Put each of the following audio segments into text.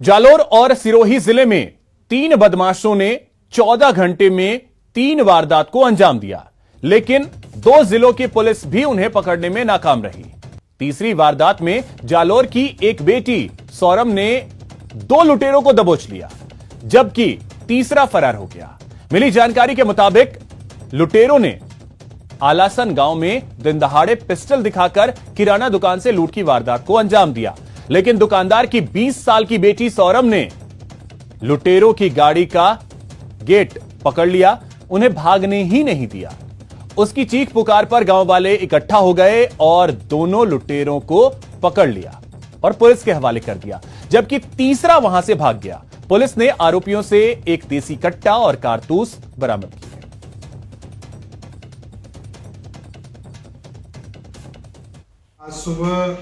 जालोर और सिरोही जिले में 3 बदमाशों ने 14 घंटे में 3 वारदात को अंजाम दिया, लेकिन 2 जिलों की पुलिस भी उन्हें पकड़ने में नाकाम रही। तीसरी वारदात में जालोर की एक बेटी सौरभ ने 2 लुटेरों को दबोच लिया, जबकि तीसरा फरार हो गया। मिली जानकारी के मुताबिक लुटेरों ने आलासन गांव में दिन दहाड़े पिस्टल दिखाकर किराना दुकान से लूट की वारदात को अंजाम दिया, लेकिन दुकानदार की 20 साल की बेटी सौरभ ने लुटेरों की गाड़ी का गेट पकड़ लिया, उन्हें भागने ही नहीं दिया। उसकी चीख पुकार पर गांव वाले इकट्ठा हो गए और दोनों लुटेरों को पकड़ लिया और पुलिस के हवाले कर दिया, जबकि तीसरा वहां से भाग गया। पुलिस ने आरोपियों से एक देसी कट्टा और कारतूस बरामद किए। आज सुबह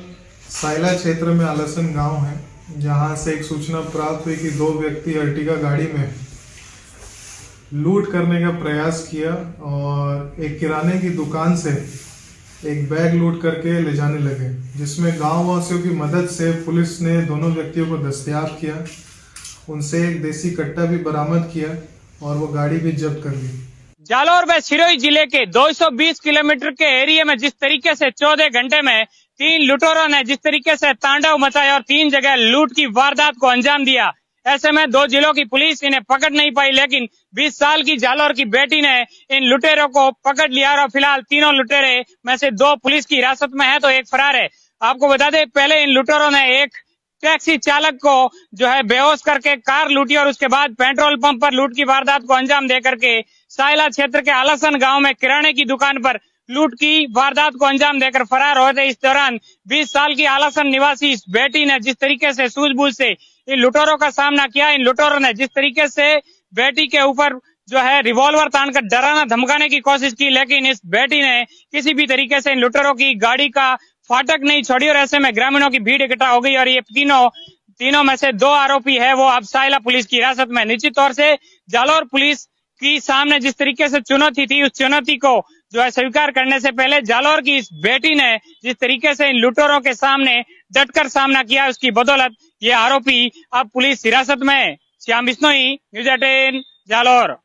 साइला क्षेत्र में आलसन गांव है, जहां से एक सूचना प्राप्त हुई कि 2 व्यक्ति अर्टिगा गाड़ी में लूट करने का प्रयास किया और एक किराने की दुकान से एक बैग लूट करके ले जाने लगे, जिसमें गांव वासियों की मदद से पुलिस ने दोनों व्यक्तियों को दस्तयाब किया। उनसे एक देसी कट्टा भी बरामद किया और वो गाड़ी भी जब्त कर ली। जालोर व सिरोही जिले के 220 किलोमीटर के एरिया में जिस तरीके से 14 घंटे में 3 लुटेरों ने जिस तरीके से तांडव मचाया और 3 जगह लूट की वारदात को अंजाम दिया, ऐसे में 2 जिलों की पुलिस इन्हें पकड़ नहीं पाई, लेकिन 20 साल की जालोर की बेटी ने इन लुटेरों को पकड़ लिया और फिलहाल तीनों लुटेरे में से 2 पुलिस की हिरासत में है तो एक फरार है। आपको बता दें, पहले इन लुटेरों ने एक टैक्सी चालक को जो है बेहोश करके कार लूटी और उसके बाद पेट्रोल पंप पर लूट की वारदात को अंजाम दे करके साइला क्षेत्र के आलासन गांव में किराने की दुकान पर लूट की वारदात को अंजाम देकर फरार हुए थे। इस दौरान 20 साल की आलासन निवासी इस बेटी ने जिस तरीके से सूझबूझ से इन लुटेरों का सामना किया, इन लुटेरों ने जिस तरीके से बेटी के ऊपर जो है रिवॉल्वर तानकर डराना धमकाने की कोशिश की, लेकिन इस बेटी ने किसी भी तरीके से इन लुटेरों की गाड़ी का फाटक नहीं छोड़ी और ऐसे में ग्रामीणों की भीड़ इकट्ठा हो गई और ये तीनों में से 2 आरोपी है वो अब साइला पुलिस की हिरासत में। निश्चित तौर से जालोर पुलिस की सामने जिस तरीके से चुनौती थी, उस चुनौती को जो है स्वीकार करने से पहले जालोर की इस बेटी ने जिस तरीके से इन लुटेरों के सामने डटकर सामना किया, उसकी बदौलत ये आरोपी अब पुलिस हिरासत में। श्याम बिश्नोई, न्यूज़ 18 जालोर।